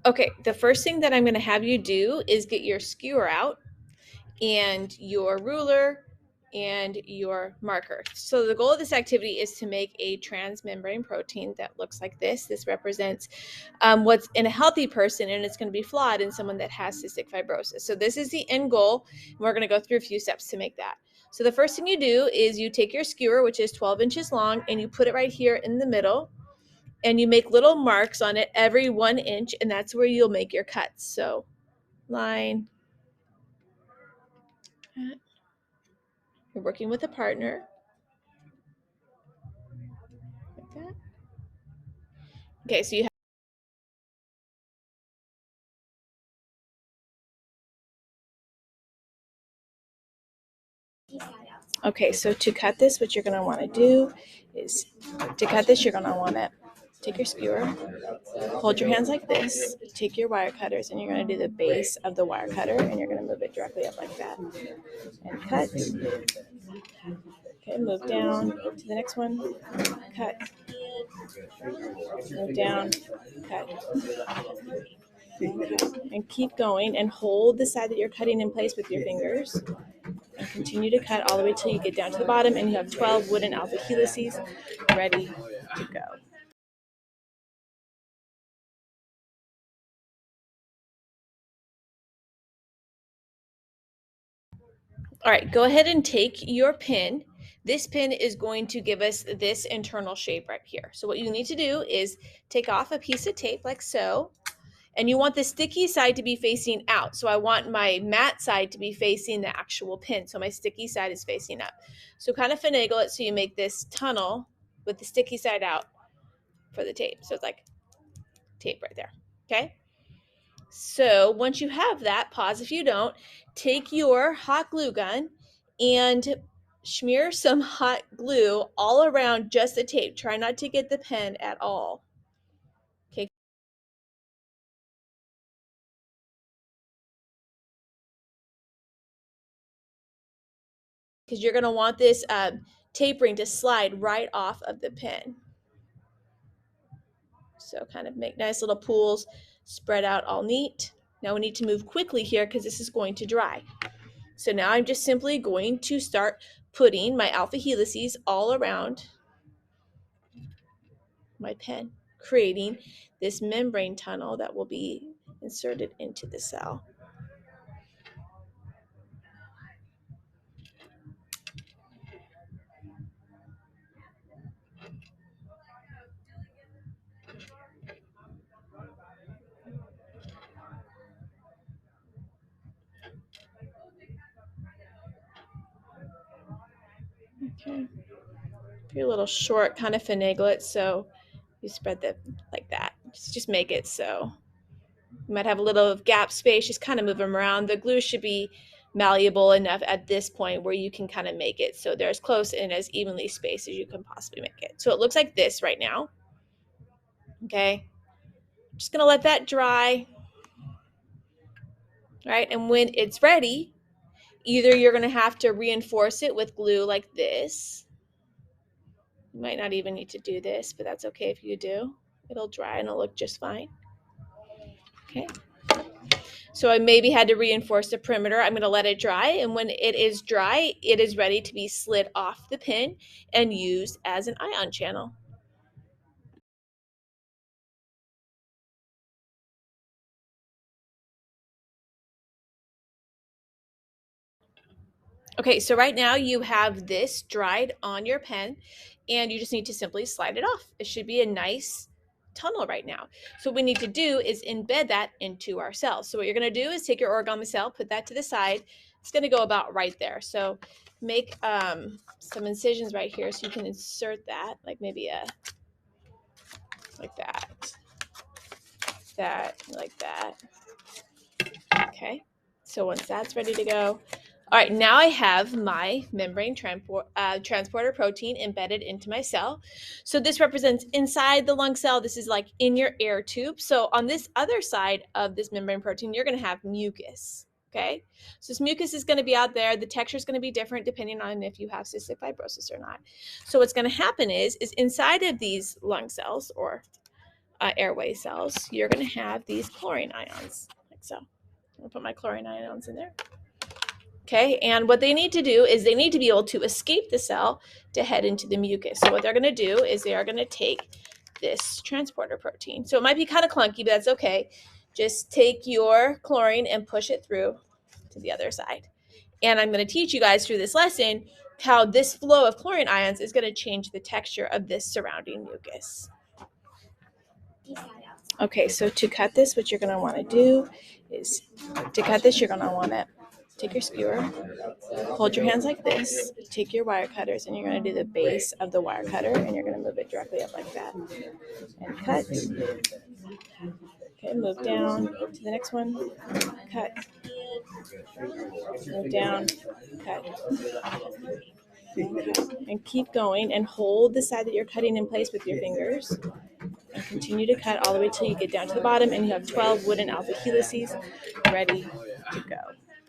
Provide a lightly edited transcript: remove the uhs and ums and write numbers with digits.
Okay, the first thing that I'm going to have you do is get your skewer out and your ruler and your marker. So the goal of this activity is to make a transmembrane protein that looks like this. This represents what's in a healthy person, and it's going to be flawed in someone that has cystic fibrosis. So this is the end goal, and we're going to go through a few steps to make that. So the first thing you do is you take your skewer, which is 12 inches long, and you put it right here in the middle, and you make little marks on it every 1 inch, and that's where you'll make your cuts. So line, you're working with a partner, like that. Okay, so you have Okay, so to cut this, what you're going to want to do is to cut this, you're going to want to take your skewer, hold your hands like this, take your wire cutters, and you're going to do the base of the wire cutter, and you're going to move it directly up like that and cut. Okay, move down to the next one, cut, move down, cut, and keep going and hold the side that you're cutting in place with your fingers. And continue to cut all the way till you get down to the bottom and you have 12 wooden alpha helices ready to go. All right, go ahead and take your pin. This pin is going to give us this internal shape right here. So what you need to do is take off a piece of tape like so, and you want the sticky side to be facing out. So I want my matte side to be facing the actual pin. So my sticky side is facing up. So kind of finagle it so you make this tunnel with the sticky side out for the tape. So it's like tape right there, okay? So once you have that, pause if you don't, take your hot glue gun and smear some hot glue all around just the tape. Try not to get the pen at all. Okay. Because you're going to want this tape ring to slide right off of the pen. So kind of make nice little pools, spread out all neat. Now we need to move quickly here because this is going to dry. So now I'm just simply going to start putting my alpha helices all around my pen, creating this membrane tunnel that will be inserted into the cell. Okay. If you're a little short, kind of finagle it so you spread the like that. Just make it so you might have a little gap space. Just kind of move them around. The glue should be malleable enough at this point where you can kind of make it so they're as close and as evenly spaced as you can possibly make it. So it looks like this right now. Okay. Just gonna let that dry. Right, and when it's ready, either you're going to have to reinforce it with glue like this. You might not even need to do this, but that's okay if you do. It'll dry and it'll look just fine. Okay. So I maybe had to reinforce the perimeter. I'm going to let it dry, and when it is dry, it is ready to be slid off the pin and used as an ion channel. Okay, so right now you have this dried on your pen, and you just need to simply slide it off. It should be a nice tunnel right now. So what we need to do is embed that into our cells. So what you're going to do is take your origami cell, put that to the side. It's going to go about right there. So make some incisions right here so you can insert that, like maybe like that, like that. Okay, so once that's ready to go, all right, now I have my membrane transporter protein embedded into my cell. So this represents inside the lung cell. This is like in your air tube. So on this other side of this membrane protein, you're going to have mucus. Okay, so this mucus is going to be out there. The texture is going to be different depending on if you have cystic fibrosis or not. So what's going to happen is inside of these lung cells, or airway cells, you're going to have these chlorine ions, like so. I'm going to put my chlorine ions in there. Okay, and what they need to do is they need to be able to escape the cell to head into the mucus. So what they're going to do is they are going to take this transporter protein. So it might be kind of clunky, but that's okay. Just take your chlorine and push it through to the other side. And I'm going to teach you guys through this lesson how this flow of chlorine ions is going to change the texture of this surrounding mucus. Okay, so to cut this, what you're going to want to do is, to cut this, you're going to want to take your skewer, hold your hands like this, take your wire cutters, and you're going to do the base of the wire cutter, and you're going to move it directly up like that, and cut. Okay, move down to the next one, cut, move down, cut. And keep going and hold the side that you're cutting in place with your fingers. And continue to cut all the way till you get down to the bottom and you have 12 wooden alpha helices ready to go.